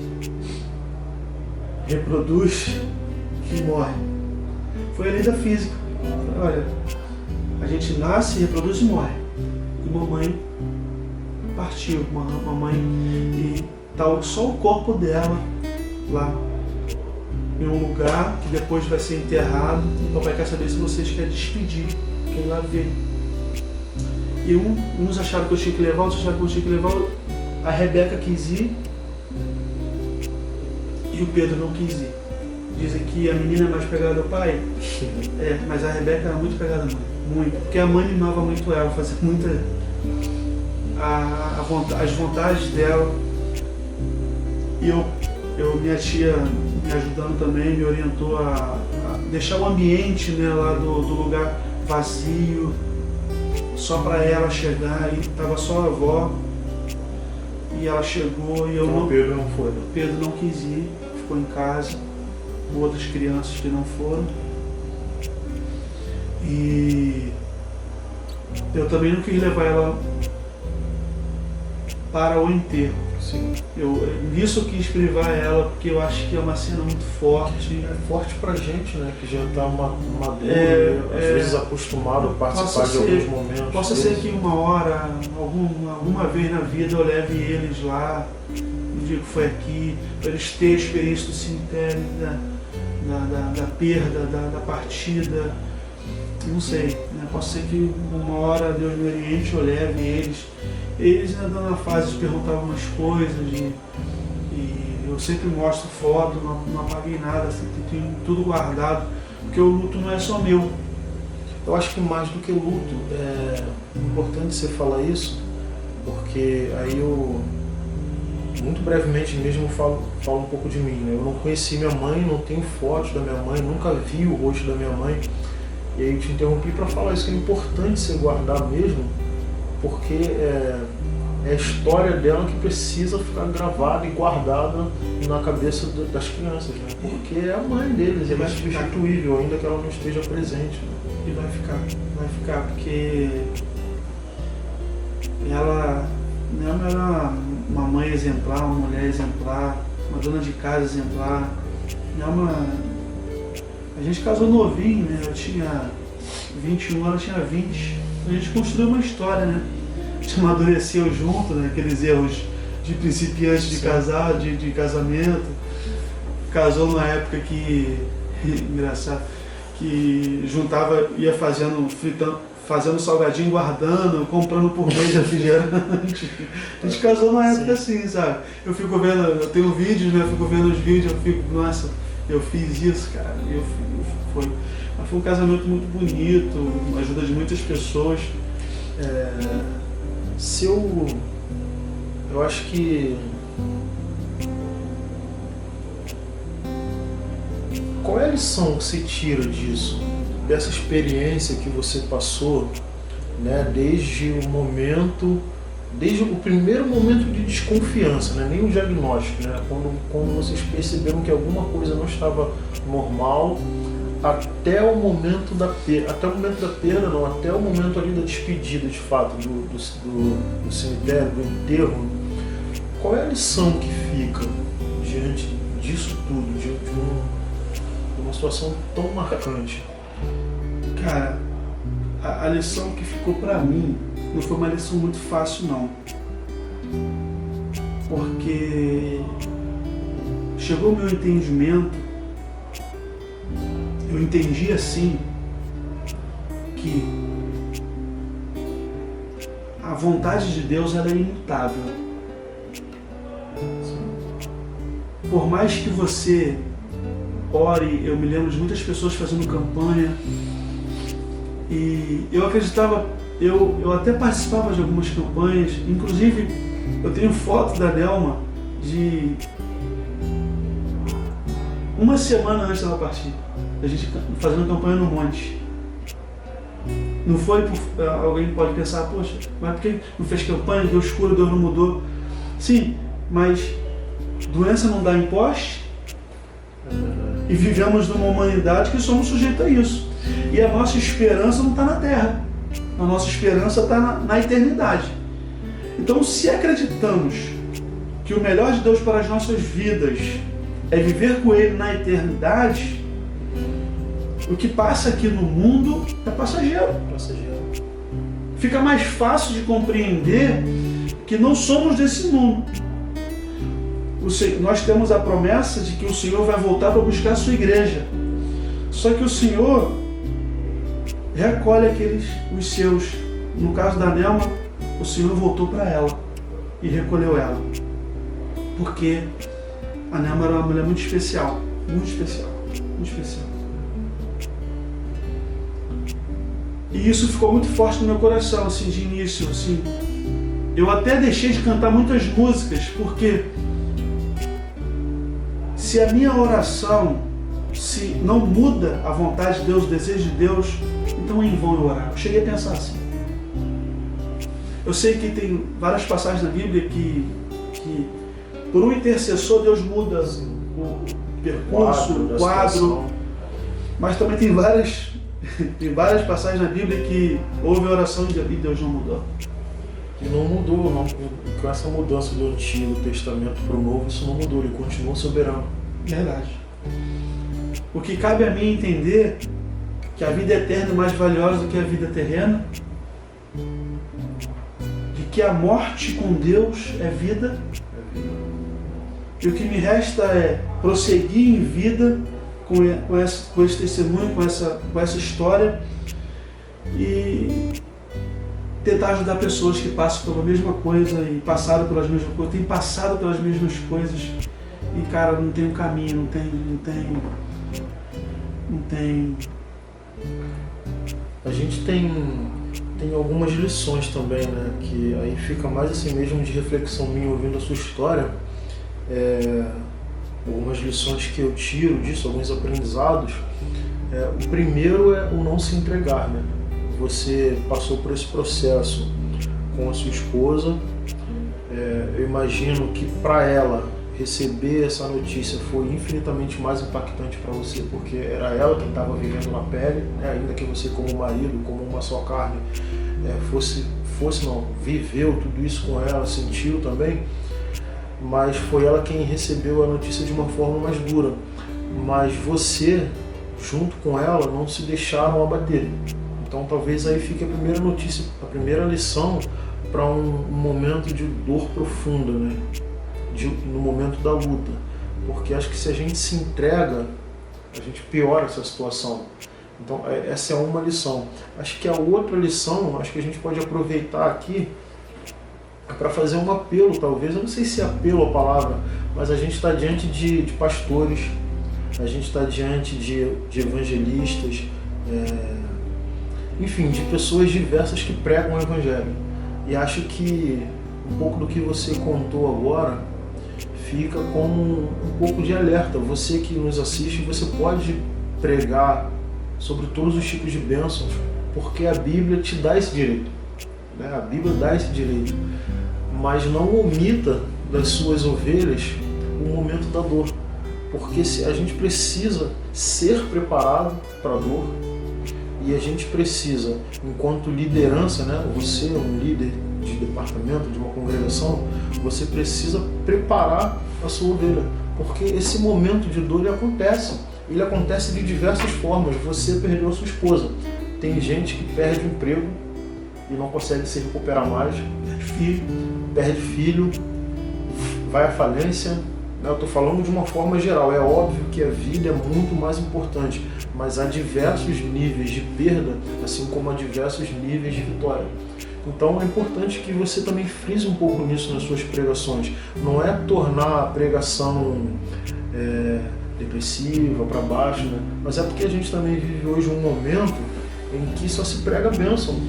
reproduz e morre. Foi a lei da física. Olha, a gente nasce, reproduz e morre. E mamãe partiu, mamãe, e tá só o corpo dela lá em um lugar que depois vai ser enterrado. E o papai quer saber se vocês querem despedir, quem lá ver. E uns acharam que eu tinha que levar, outros acharam que eu tinha que levar. A Rebeca quis ir e o Pedro não quis ir. Dizem que a menina é mais pegada ao pai. Mas a Rebeca era muito pegada à mãe. Muito. Porque a mãe mimava muito ela, fazia muita... as vontades dela. E minha tia me ajudando também, me orientou a deixar o ambiente, né, lá do lugar vazio, só para ela chegar. E tava só a avó. E ela chegou e eu então, não... Pedro não foi. Pedro não quis ir, ficou em casa, com outras crianças que não foram. E eu também não quis levar ela para o enterro. Sim. Nisso eu quis privar ela, porque eu acho que é uma cena muito forte. É forte pra gente, né? Que já tá maduro, às vezes acostumado a participar de alguns momentos. Possa ser que uma hora, alguma vez na vida, eu leve eles lá, no dia que foi aqui, para eles terem a experiência do cemitério, da perda, da partida. Não sei, né? Pode ser que uma hora Deus me oriente, eu leve eles. Eles ainda estão na fase de perguntar algumas coisas, e eu sempre mostro foto, não apaguei nada, assim, tenho tudo guardado, porque o luto não é só meu. Eu acho que mais do que o luto, é importante você falar isso, porque aí eu, muito brevemente mesmo, falo um pouco de mim, né? Eu não conheci minha mãe, não tenho fotos da minha mãe, nunca vi o rosto da minha mãe, e aí eu te interrompi para falar isso, que é importante você guardar mesmo, porque é a história dela que precisa ficar gravada e guardada na cabeça das crianças, né? Porque é a mãe deles, é insubstituível, ainda que ela não esteja presente, né? E vai ficar, porque ela era uma mãe exemplar, uma mulher exemplar, uma dona de casa exemplar. A gente casou novinho, né? Eu tinha 21, ela tinha 20. A gente construiu uma história, né? A gente amadureceu junto, né? Aqueles erros de principiante de casar, de casamento. Casou numa época que, engraçado, que juntava, ia fazendo salgadinho, guardando, comprando por mês refrigerante. A gente casou numa época assim, sabe? Eu fico vendo, eu tenho vídeos, né? Eu fico vendo os vídeos, eu fico, nossa, eu fiz isso, cara. Foi. Foi um casamento muito bonito, ajuda de muitas pessoas. Eu acho que... Qual é a lição que você tira disso? Dessa experiência que você passou, né, desde o primeiro momento de desconfiança, né, nem o diagnóstico, né, quando vocês perceberam que alguma coisa não estava normal, até o momento da perda, não, até o momento ali da despedida, de fato, do cemitério, do enterro. Qual é a lição que fica diante disso tudo, de uma situação tão marcante? Cara, a lição que ficou pra mim não foi uma lição muito fácil, não. Porque chegou o meu entendimento, eu entendi assim, que a vontade de Deus ela é imutável. Por mais que você ore, eu me lembro de muitas pessoas fazendo campanha, e eu acreditava, eu até participava de algumas campanhas, inclusive eu tenho foto da Delma de uma semana antes dela partir, a gente fazendo campanha no monte. Não foi por... Alguém pode pensar, poxa, mas por que não fez campanha, Deus cura, Deus não mudou? Sim, mas doença não dá em poste, e vivemos numa humanidade que somos sujeitos a isso. E a nossa esperança não está na terra, a nossa esperança está na eternidade. Então, se acreditamos que o melhor de Deus para as nossas vidas é viver com Ele na eternidade, o que passa aqui no mundo é passageiro. Fica mais fácil de compreender que não somos desse mundo. Nós temos a promessa de que o Senhor vai voltar para buscar a sua igreja. Só que o Senhor recolhe os seus. No caso da Nelma, o Senhor voltou para ela e recolheu ela. Porque a Nelma era uma mulher muito especial. Muito especial. Muito especial. E isso ficou muito forte no meu coração, assim, de início. Assim. Eu até deixei de cantar muitas músicas, porque se a minha oração, se não muda a vontade de Deus, o desejo de Deus, então é em vão eu orar. Eu cheguei a pensar assim. Eu sei que tem várias passagens na Bíblia que por um intercessor Deus muda o percurso, o quadro, mas também tem várias passagens na Bíblia que houve oração e Deus não mudou. E não mudou, não. Com essa mudança do Antigo Testamento para o Novo, isso não mudou, ele continua soberano. Verdade. O que cabe a mim entender que a vida eterna é mais valiosa do que a vida terrena, de que a morte com Deus é vida, e o que me resta é prosseguir em vida com esse testemunho, com essa história, e tentar ajudar pessoas que passam pela mesma coisa e passaram pelas mesmas coisas, têm passado pelas mesmas coisas, e cara, não tem um caminho, não tem. A gente tem algumas lições também, né? Que aí fica mais assim mesmo de reflexão minha ouvindo a sua história. Algumas lições que eu tiro disso, alguns aprendizados. O primeiro é o não se entregar, né? Você passou por esse processo com a sua esposa. Eu imagino que para ela receber essa notícia foi infinitamente mais impactante para você, porque era ela que estava vivendo na pele, né? Ainda que você como marido, como uma só carne, viveu tudo isso com ela, sentiu também, mas foi ela quem recebeu a notícia de uma forma mais dura. Mas você, junto com ela, não se deixaram abater. Então talvez aí fique a primeira notícia, a primeira lição para um momento de dor profunda, né? No momento da luta, porque acho que se a gente se entrega, a gente piora essa situação. Então essa é uma lição. Acho que a outra lição, acho que a gente pode aproveitar aqui para fazer um apelo, talvez, eu não sei se é apelo a palavra, mas a gente está diante de pastores, a gente está diante de evangelistas, enfim, de pessoas diversas que pregam o Evangelho. E acho que um pouco do que você contou agora fica como um pouco de alerta. Você que nos assiste, você pode pregar sobre todos os tipos de bênçãos, porque a Bíblia te dá esse direito, né? A Bíblia dá esse direito, mas não omita das suas ovelhas o momento da dor, porque a gente precisa ser preparado para a dor e a gente precisa, enquanto liderança, né? Você é um líder de departamento, de uma congregação, você precisa preparar a sua ovelha, porque esse momento de dor ele acontece de diversas formas. Você perdeu a sua esposa, tem gente que perde o emprego e não consegue se recuperar mais, perde filho, vai à falência. Eu estou falando de uma forma geral, é óbvio que a vida é muito mais importante, mas há diversos níveis de perda, assim como há diversos níveis de vitória. Então é importante que você também frise um pouco nisso nas suas pregações. Não é tornar a pregação depressiva, para baixo, né? Mas é porque a gente também vive hoje um momento em que só se prega bênção.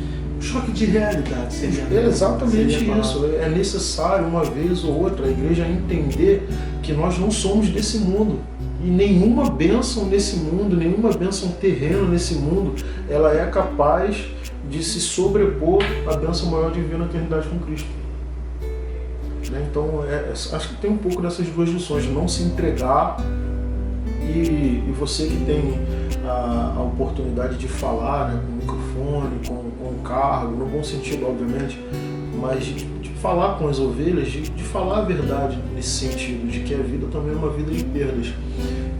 Choque de realidade. É exatamente isso. É necessário, uma vez ou outra, a igreja entender que nós não somos desse mundo. E nenhuma bênção nesse mundo, nenhuma bênção terrena nesse mundo, ela é capaz de se sobrepor à bênção maior de viver na eternidade com Cristo. Então, acho que tem um pouco dessas duas lições, de não se entregar e você que tem a oportunidade de falar, né, com o microfone, com o cargo, no bom sentido, obviamente, mas de falar com as ovelhas, de falar a verdade nesse sentido, de que a vida também é uma vida de perdas.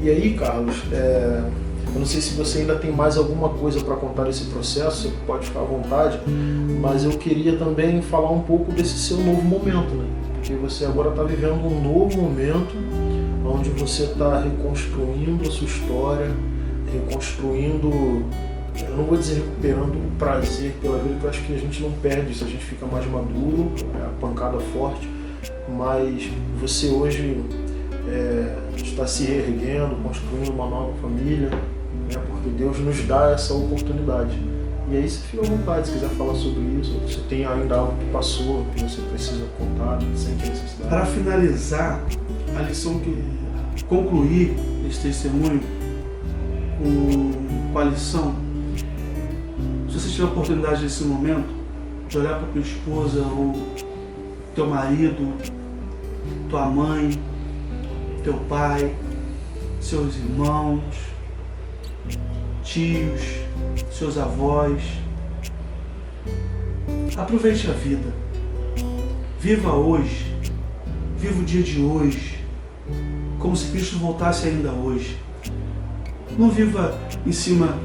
E aí, Carlos, eu não sei se você ainda tem mais alguma coisa para contar desse processo, você pode ficar à vontade, mas eu queria também falar um pouco desse seu novo momento, né? Porque você agora está vivendo um novo momento, onde você está reconstruindo a sua história, reconstruindo, eu não vou dizer recuperando o prazer pela vida, porque eu acho que a gente não perde isso, a gente fica mais maduro, a pancada forte, mas você hoje está se reerguendo, construindo uma nova família, né, porque Deus nos dá essa oportunidade. E aí você fica à vontade, se quiser falar sobre isso, se tem ainda algo que passou, que você precisa contar, sem ter necessidade. Para finalizar, a lição que concluir esse testemunho com a lição, se você tiver a oportunidade nesse momento de olhar para tua esposa ou teu marido, tua mãe, teu pai, seus irmãos, tios, seus avós, aproveite a vida, viva hoje, viva o dia de hoje, como se Cristo voltasse ainda hoje. Não viva em cima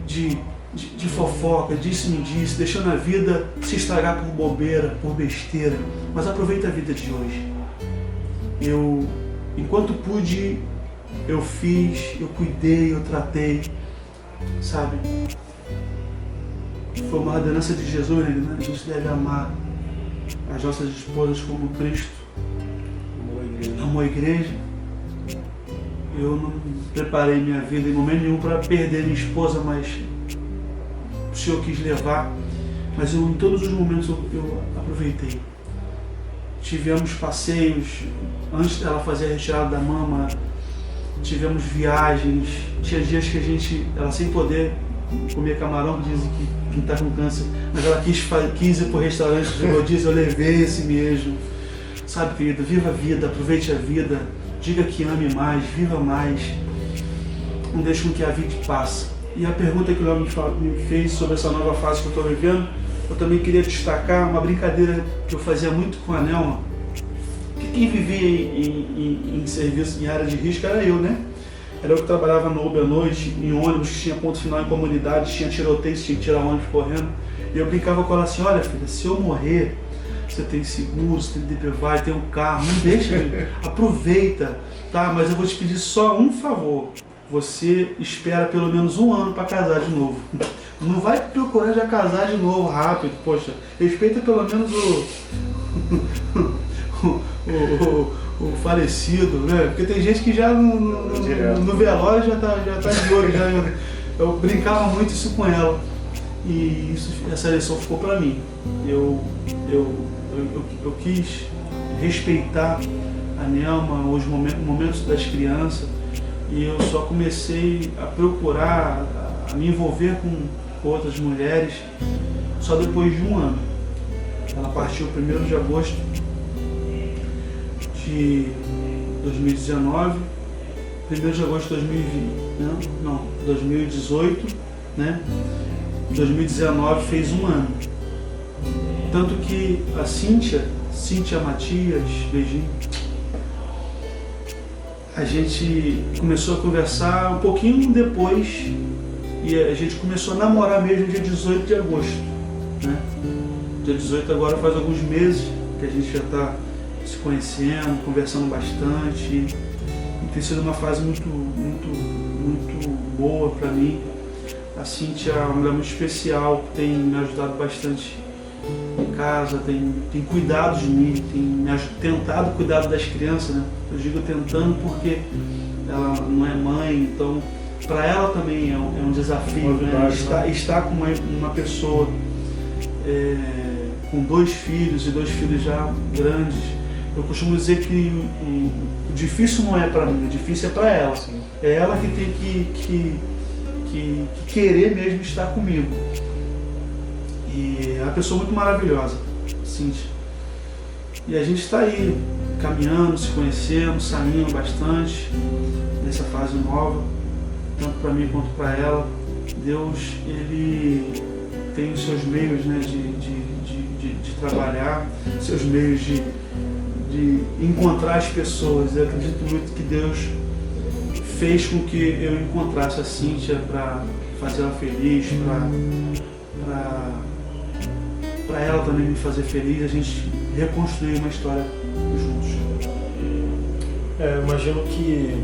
de fofoca, disse-me disse, deixando a vida se estragar por bobeira, por besteira, mas aproveita a vida de hoje. Enquanto pude, eu fiz, eu cuidei, eu tratei, sabe? Foi uma ordenança de Jesus, né? A gente deve amar as nossas esposas como Cristo amou a igreja. Eu não preparei minha vida em momento nenhum para perder minha esposa, mas o Senhor quis levar. Mas em todos os momentos eu aproveitei. Tivemos passeios, antes dela fazer a retirada da mama, tivemos viagens, tinha dias que ela sem poder comer camarão, dizem que está com câncer, mas ela quis ir para o restaurante de rodízio, eu levei esse mesmo. Sabe, querido, viva a vida, aproveite a vida, diga que ame mais, viva mais, não deixe com que a vida passe. E a pergunta que o Léo me fez sobre essa nova fase que eu estou vivendo, eu também queria destacar uma brincadeira que eu fazia muito com a Nelma, que quem vivia em serviço, em área de risco era eu, né? Era eu que trabalhava no Uber à noite, em ônibus, que tinha ponto final em comunidade, tinha tiroteio, tinha que tirar ônibus correndo. E eu brincava com ela assim, olha filha, se eu morrer, você tem seguro, você tem DPVAT, tem um carro, não deixa, aproveita, tá? Mas eu vou te pedir só um favor, você espera pelo menos 1 ano para casar de novo. Não vai procurar já casar de novo rápido, poxa, respeita pelo menos o falecido, né? Porque tem gente que já no velório já tá de olho, eu brincava muito isso com ela e essa lição ficou para mim. Eu quis respeitar a Nelma, os momentos das crianças, e eu só comecei a procurar, a me envolver com outras mulheres só depois de um ano. Ela partiu 1º de agosto de 2019, 1º de agosto de 2018, né? 2019 fez um ano. Tanto que a Cíntia Matias, beijinho, a gente começou a conversar um pouquinho depois e a gente começou a namorar mesmo dia 18 de agosto, né? Dia 18 agora faz alguns meses que a gente já está se conhecendo, conversando bastante, e tem sido uma fase muito boa para mim. A Cíntia é uma mulher muito especial, que tem me ajudado bastante em casa, tem cuidado de mim, tem tentado cuidar das crianças, né? Eu digo tentando porque ela não é mãe, então para ela também é um desafio, né? Estar com uma pessoa com 2 filhos e 2 filhos já grandes. Eu costumo dizer que o difícil não é para mim, o difícil é para ela. Sim. É ela que tem que querer mesmo estar comigo. E é uma pessoa muito maravilhosa, Cíntia. E a gente está aí, caminhando, se conhecendo, saindo bastante nessa fase nova, tanto para mim quanto para ela. Deus, Ele tem os seus meios, né, de trabalhar, seus meios de encontrar as pessoas. Eu acredito muito que Deus fez com que eu encontrasse a Cíntia para fazer ela feliz, para ela também me fazer feliz, a gente reconstruir uma história juntos. Eu imagino que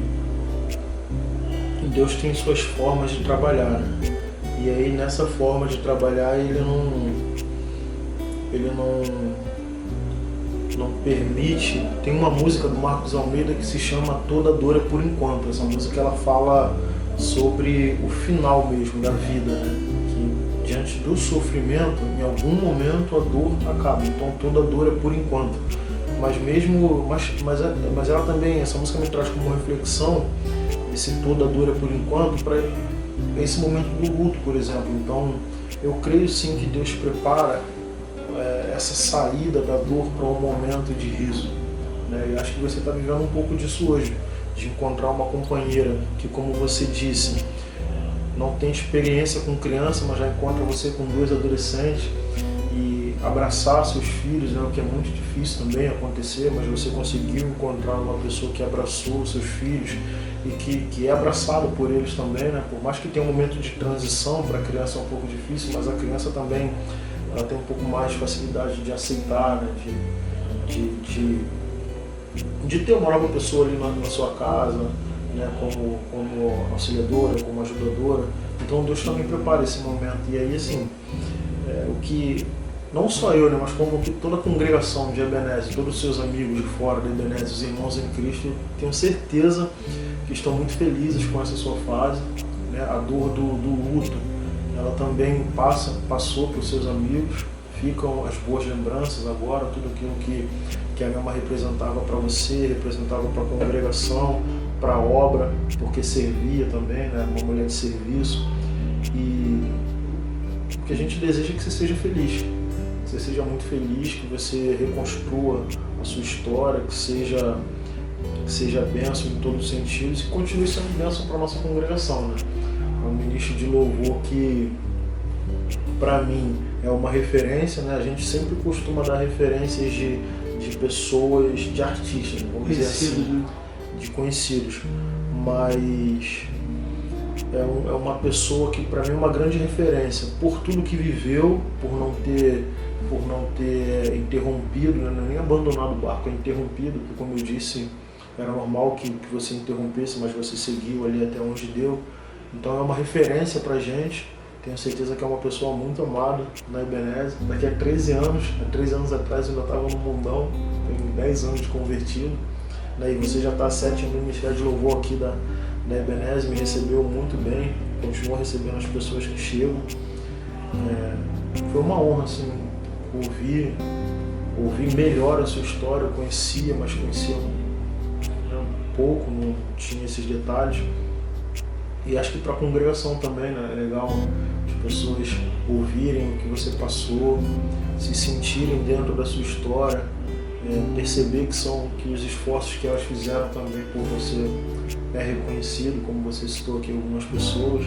Deus tem suas formas de trabalhar, né? E aí nessa forma de trabalhar ele não permite. Tem uma música do Marcos Almeida que se chama Toda Dor é por Enquanto. Essa música ela fala sobre o final mesmo da vida, né? Que diante do sofrimento, em algum momento a dor acaba. Então toda dor é por enquanto. Mas ela também, essa música me traz como reflexão esse toda dor é por enquanto para esse momento do luto, por exemplo. Então eu creio sim que Deus prepara essa saída da dor para um momento de riso, né? E acho que você está vivendo um pouco disso hoje, de encontrar uma companheira que, como você disse, não tem experiência com criança, mas já encontra você com 2 adolescentes, e abraçar seus filhos, né? O que é muito difícil também acontecer, mas você conseguiu encontrar uma pessoa que abraçou seus filhos e que é abraçado por eles também, né? Por mais que tenha um momento de transição, para a criança é um pouco difícil, mas a criança também ela tem um pouco mais de facilidade de aceitar, né? de ter uma nova pessoa ali na sua casa, né? Como auxiliadora, como ajudadora. Então Deus também prepara esse momento. E aí, assim, o que não só eu, né, mas como que toda a congregação de Ebenezer, todos os seus amigos de fora de Ebenezer, os irmãos em Cristo, tenho certeza que estão muito felizes com essa sua fase, né? A dor do luto, ela também passou para os seus amigos, ficam as boas lembranças agora, tudo aquilo que a Nelma representava para você, representava para a congregação, para a obra, porque servia também, né? Uma mulher de serviço. E o que a gente deseja é que você seja feliz, que você seja muito feliz, que você reconstrua a sua história, que seja bênção em todos os sentidos e continue sendo bênção para a nossa congregação, né? É um ministro de louvor que, para mim, é uma referência, né? A gente sempre costuma dar referências de pessoas, de artistas, vamos dizer assim, de conhecidos, mas é uma pessoa que para mim é uma grande referência por tudo que viveu, por não ter interrompido, né? Nem abandonado o barco, é interrompido, porque, como eu disse, era normal que você interrompesse, mas você seguiu ali até onde deu. Então é uma referência pra gente. Tenho certeza que é uma pessoa muito amada na Ebenezer. Daqui a 13 anos, há 3 anos atrás eu ainda estava no mundão, tenho 10 anos de convertido, né? E você já está há 7 anos no Ministério de Louvor aqui da Ebenezer, me recebeu muito bem, continuo recebendo as pessoas que chegam. Foi uma honra, assim, ouvir melhor a sua história. Eu conhecia, mas conhecia um pouco, não tinha esses detalhes. E acho que para a congregação também, né? É legal as pessoas ouvirem o que você passou, se sentirem dentro da sua história, perceber que os esforços que elas fizeram também por você é reconhecido, como você citou aqui algumas pessoas.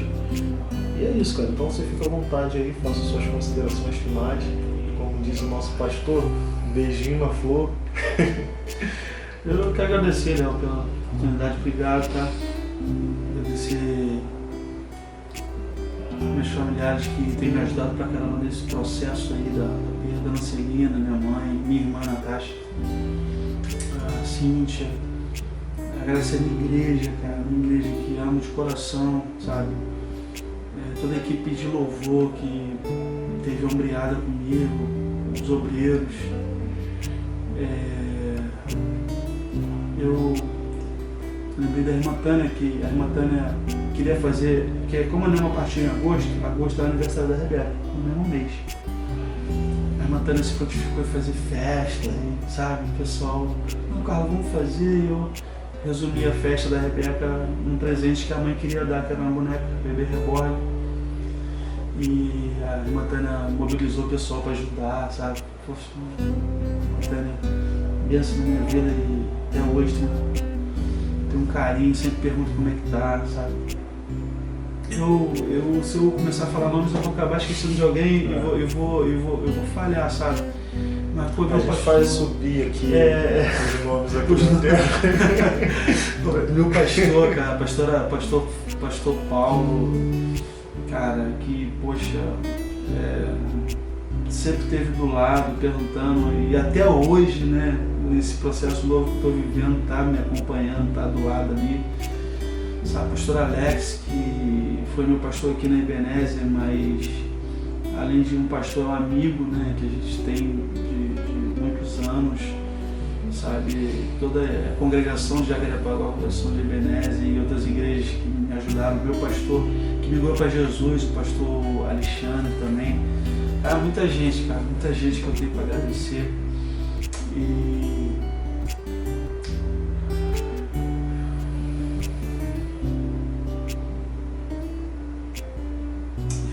E é isso, cara. Então você fica à vontade aí, faça suas considerações finais. Como diz o nosso pastor, um beijinho na flor. Eu quero agradecer, Léo, pela oportunidade. Obrigado, tá? Agradecer meus familiares que têm me ajudado pra caramba nesse processo aí da perda da Celina, minha mãe, minha irmã Natasha, a Cíntia. Agradecer a minha igreja, cara, minha igreja que amo de coração, sabe? Toda a equipe de louvor que teve ombreada comigo, os obreiros. Eu lembrei da irmã Tânia, que a irmã Tânia queria fazer, que como a Nema partiu em agosto é o aniversário da Rebeca, no mesmo mês. A irmã Tânia se prontificou em fazer festa, sabe? O pessoal, não, Carlos, vamos fazer. Eu resumi a festa da Rebeca num presente que a mãe queria dar, que era uma boneca, bebê reborn. E a irmã Tânia mobilizou o pessoal para ajudar, sabe? Poxa, a irmã Tânia, benção na minha vida e até hoje tem um carinho, sempre pergunto como é que tá, sabe? Se eu começar a falar nomes, eu vou acabar esquecendo de alguém e eu vou falhar, sabe? Mas, pô, a gente faz subir aqui os nomes aqui no tempo. Meu pastor, cara, pastor Paulo, cara, que, poxa, sempre esteve do lado, perguntando, e até hoje, né, nesse processo novo que estou vivendo, tá me acompanhando, tá do lado ali. Sabe, pastor Alex, que foi meu pastor aqui na Ebenezer, mas além de um pastor, é um amigo, né, que a gente tem de muitos anos, sabe, toda a congregação de Jacarepaguá, a congregação de Ebenezer e outras igrejas que me ajudaram, meu pastor que migrou para Jesus, o pastor Alexandre também. Cara, muita gente que eu tenho para agradecer. E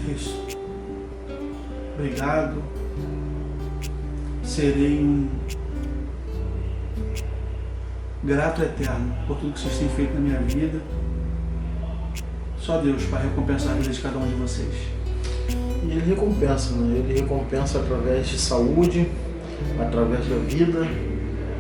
é isso. Obrigado. Serei um grato eterno por tudo que vocês têm feito na minha vida. Só Deus para recompensar a vida de cada um de vocês. E Ele recompensa, né? Ele recompensa através de saúde, através da vida,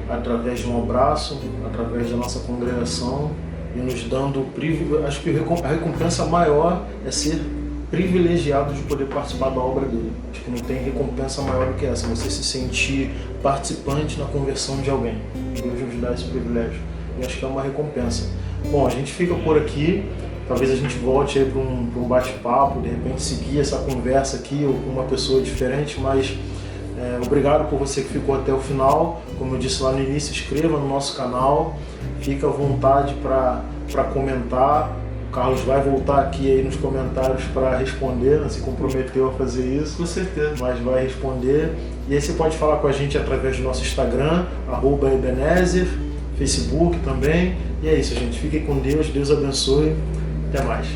através de um abraço, através da nossa congregação e nos dando privilégio. Acho que a recompensa maior é ser privilegiado de poder participar da obra dele. Acho que não tem recompensa maior do que essa, você se sentir participante na conversão de alguém. Deus nos dá esse privilégio. E acho que é uma recompensa. Bom, a gente fica por aqui. Talvez a gente volte aí para um bate-papo, de repente seguir essa conversa aqui ou com uma pessoa diferente, mas obrigado por você que ficou até o final. Como eu disse lá no início, inscreva no nosso canal, fica à vontade para comentar. O Carlos vai voltar aqui aí nos comentários para responder, né? Se comprometeu a fazer isso. Com certeza. Mas vai responder. E aí você pode falar com a gente através do nosso Instagram, @Ebenezer, Facebook também. E é isso, gente. Fiquem com Deus, Deus abençoe. Até mais.